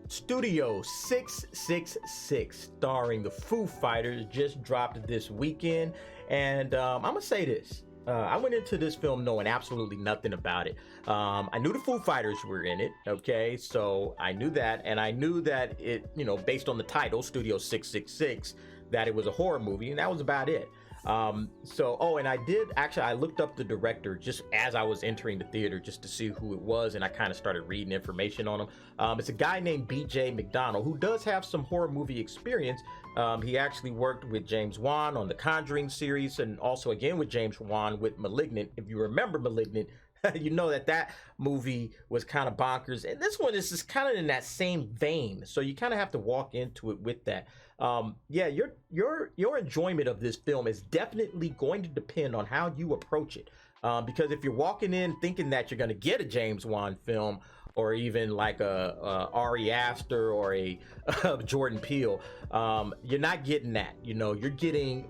Studio 666, starring the Foo Fighters, just dropped this weekend. And I'm going to say this. I went into this film knowing absolutely nothing about it. I knew the Foo Fighters were in it, okay? So I knew that, and I knew that it, based on the title, Studio 666, that it was a horror movie, and that was about it. And I looked up the director just as I was entering the theater just to see who it was, and I kind of started reading information on him. It's a guy named B.J. McDonald who does have some horror movie experience. He actually worked with James Wan on the Conjuring series, and also again with James Wan with Malignant. If you remember Malignant, you know that movie was kind of bonkers, and this one is just kind of in that same vein. So you kind of have to walk into it with that. Your enjoyment of this film is definitely going to depend on how you approach it. Because if you're walking in thinking that you're going to get a James Wan film, or even like a Ari Aster or a Jordan Peele, you're not getting that. You're getting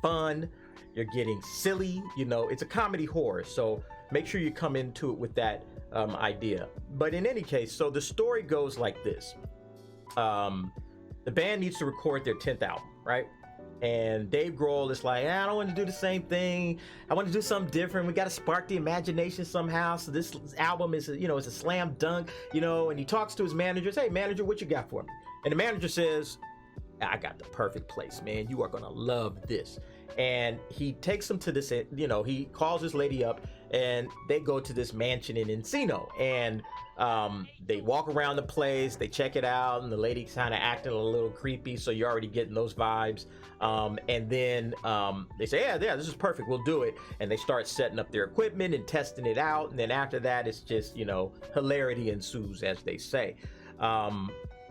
fun. You're getting silly. It's a comedy horror. So make sure you come into it with that idea. But in any case, so the story goes like this. The band needs to record their 10th album, right? And Dave Grohl is like, I don't want to do the same thing. I want to do something different. We got to spark the imagination somehow. So this album is, it's a slam dunk, and he talks to his managers. Hey, manager, what you got for me? And the manager says, I got the perfect place, man. You are going to love this. And he takes him to this, he calls this lady up, and they go to this mansion in Encino. And they walk around the place, they check it out, and the lady's kind of acting a little creepy, so you're already getting those vibes. And then they say, yeah, this is perfect, we'll do it. And they start setting up their equipment and testing it out. And then after that, it's just, hilarity ensues, as they say.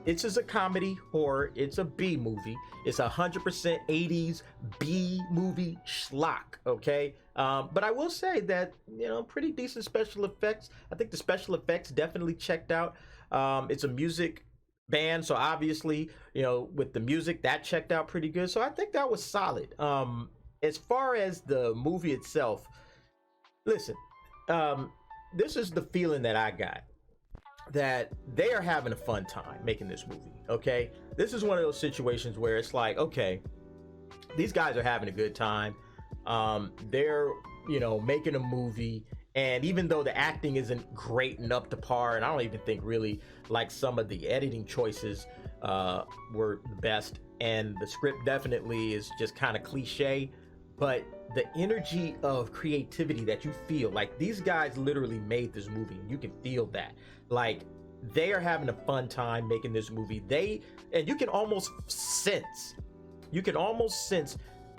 It's just a comedy horror. It's a B movie. It's 100% 80s B movie schlock, okay? But I will say that, pretty decent special effects. I think the special effects definitely checked out. It's a music band, so obviously, with the music, that checked out pretty good. So I think that was solid. As far as the movie itself, listen, this is the feeling that I got. That they are having a fun time making this movie, okay? This is one of those situations where it's like, okay, these guys are having a good time. They're, making a movie, and even though the acting isn't great and up to par, and I don't even think really like some of the editing choices were the best, and the script definitely is just kind of cliche, but the energy of creativity that you feel, like these guys literally made this movie, and you can feel that. Like, they are having a fun time making this movie. And you can almost sense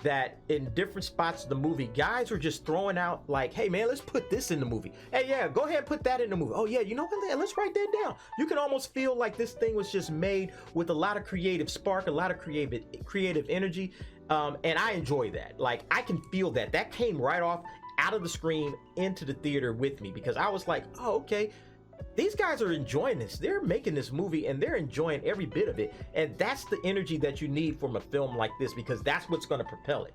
that in different spots of the movie, guys are just throwing out like, hey man, let's put this in the movie. Hey, yeah, go ahead and put that in the movie. Oh yeah, you know what, let's write that down. You can almost feel like this thing was just made with a lot of creative spark, a lot of creative energy. And I enjoy that. Like, I can feel that came right off out of the screen into the theater with me, because I was like, oh, okay, these guys are enjoying this. They're making this movie and they're enjoying every bit of it. And that's the energy that you need from a film like this, because that's what's going to propel it.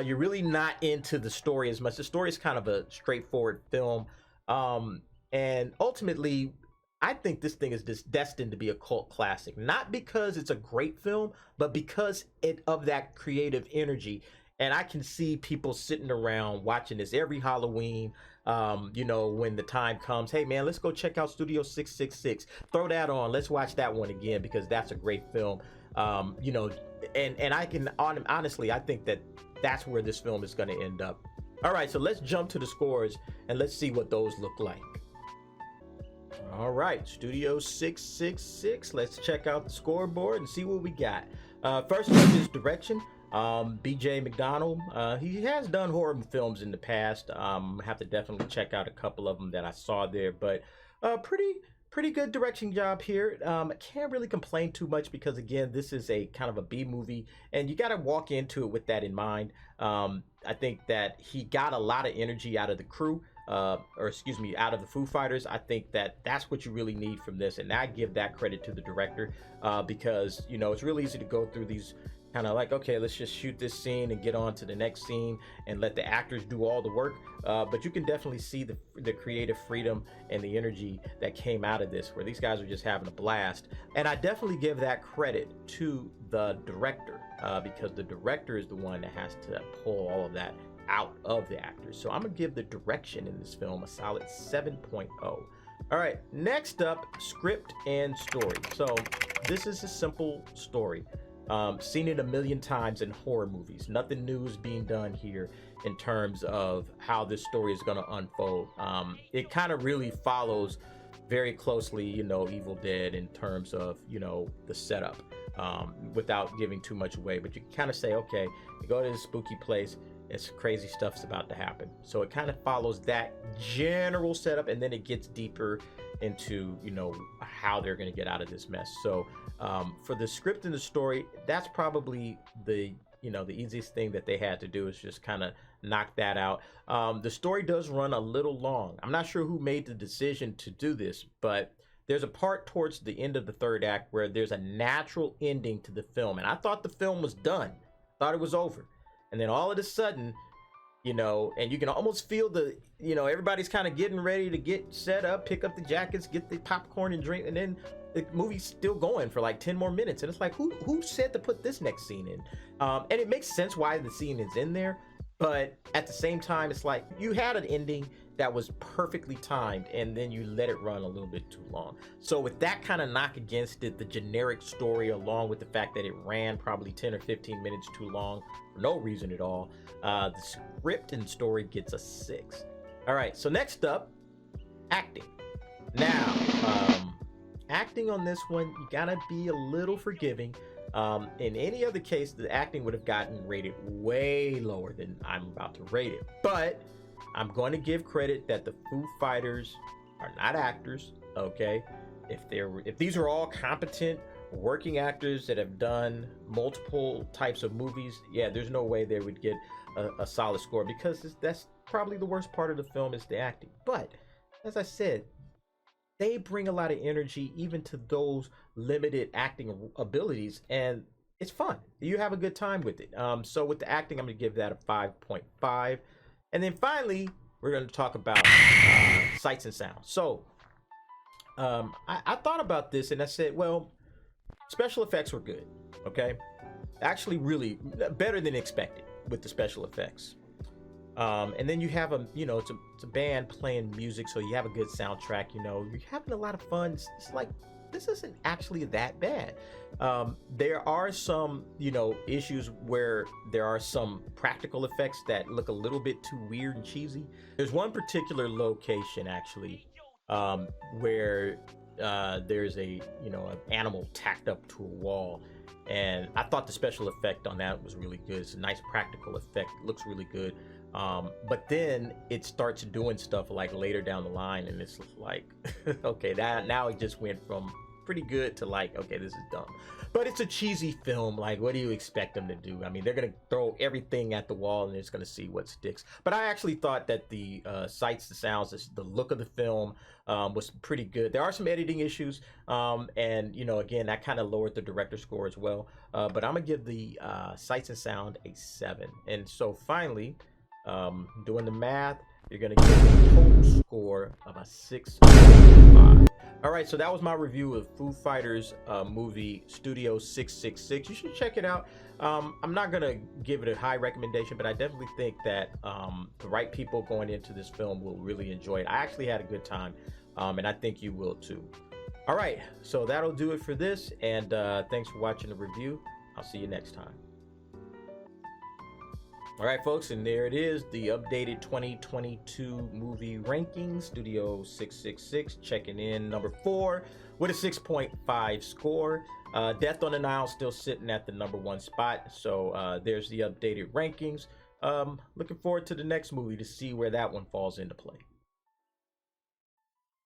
You're really not into the story as much. The story is kind of a straightforward film. And ultimately, I think this thing is just destined to be a cult classic, not because it's a great film, but because of that creative energy. And I can see people sitting around watching this every Halloween, when the time comes. Hey man, let's go check out Studio 666. Throw that on. Let's watch that one again, because that's a great film. And I can honestly, I think that's where this film is going to end up. All right, so let's jump to the scores and let's see what those look like. All right, Studio 666. Let's check out the scoreboard and see what we got. First up is direction. B.J. McDonald. He has done horror films in the past. Have to definitely check out a couple of them that I saw there, but pretty good direction job here. I can't really complain too much, because again, this is a kind of a B movie, and you got to walk into it with that in mind. I think that he got a lot of energy out of the crew. Out of the Foo Fighters. I think that's what you really need from this, and I give that credit to the director, because it's really easy to go through these kind of like, okay, let's just shoot this scene and get on to the next scene and let the actors do all the work. But you can definitely see the creative freedom and the energy that came out of this, where these guys are just having a blast. And I definitely give that credit to the director, because the director is the one that has to pull all of that out of the actors. So I'm gonna give the direction in this film a solid 7.0. All right, next up, script and story. So this is a simple story. Seen it a million times in horror movies. Nothing new is being done here in terms of how this story is going to unfold. It kind of really follows very closely, Evil Dead in terms of, the setup, without giving too much away. But you can kind of say, okay, you go to this spooky place, it's crazy stuff's about to happen. So it kind of follows that general setup, and then it gets deeper into, how they're going to get out of this mess. So for the script and the story, that's probably the easiest thing that they had to do, is just kind of knock that out. The story does run a little long. I'm not sure who made the decision to do this, but there's a part towards the end of the third act where there's a natural ending to the film, and I thought the film was done, thought it was over, and then all of a sudden, and you can almost feel everybody's kind of getting ready to get set up, pick up the jackets, get the popcorn and drink, and then the movie's still going for like 10 more minutes. And it's like, who said to put this next scene in? And it makes sense why the scene is in there. But at the same time, it's like you had an ending that was perfectly timed, and then you let it run a little bit too long. So with that kind of knock against it, the generic story, along with the fact that it ran probably 10 or 15 minutes too long for no reason at all, the script and story gets a 6. All right, so next up, acting. Now, acting on this one, you gotta be a little forgiving. In any other case, the acting would have gotten rated way lower than I'm about to rate it. But I'm going to give credit that the Foo Fighters are not actors, okay? If these are all competent working actors that have done multiple types of movies, yeah, there's no way they would get a solid score, because that's probably the worst part of the film, is the acting. But as I said, they bring a lot of energy even to those limited acting abilities, and it's fun. You have a good time with it. So with the acting, I'm going to give that a 5.5. And then finally, we're going to talk about sights and sounds. So I thought about this, and I said, well, special effects were good, okay? Actually, really better than expected with the special effects. And then you have it's a band playing music, so you have a good soundtrack. You're having a lot of fun. It's like, this isn't actually that bad. There are some issues where there are some practical effects that look a little bit too weird and cheesy. There's one particular location actually where there's an animal tacked up to a wall, and I thought the special effect on that was really good. It's a nice practical effect. It looks really good. But then it starts doing stuff like later down the line, and it's like, okay, now it just went from pretty good to like, okay, this is dumb. But it's a cheesy film. Like, what do you expect them to do? I mean, they're gonna throw everything at the wall and it's gonna see what sticks. But I actually thought that the sights, the sounds, the look of the film was pretty good. There are some editing issues, and again, that kind of lowered the director score as well. But I'm gonna give the sights and sound a 7. And so finally, doing the math, you're gonna get a total score of a 6.5. All right, so that was my review of Foo Fighters movie Studio 666. You should check it out. I'm not gonna give it a high recommendation, but I definitely think that the right people going into this film will really enjoy it. I actually had a good time, and I think you will too. All right, so that'll do it for this, and thanks for watching the review. I'll see you next time. All right, folks, and there it is, the updated 2022 movie rankings, Studio 666, checking in number 4 with a 6.5 score. Death on the Nile still sitting at the number 1 spot. So there's the updated rankings. Looking forward to the next movie to see where that one falls into play.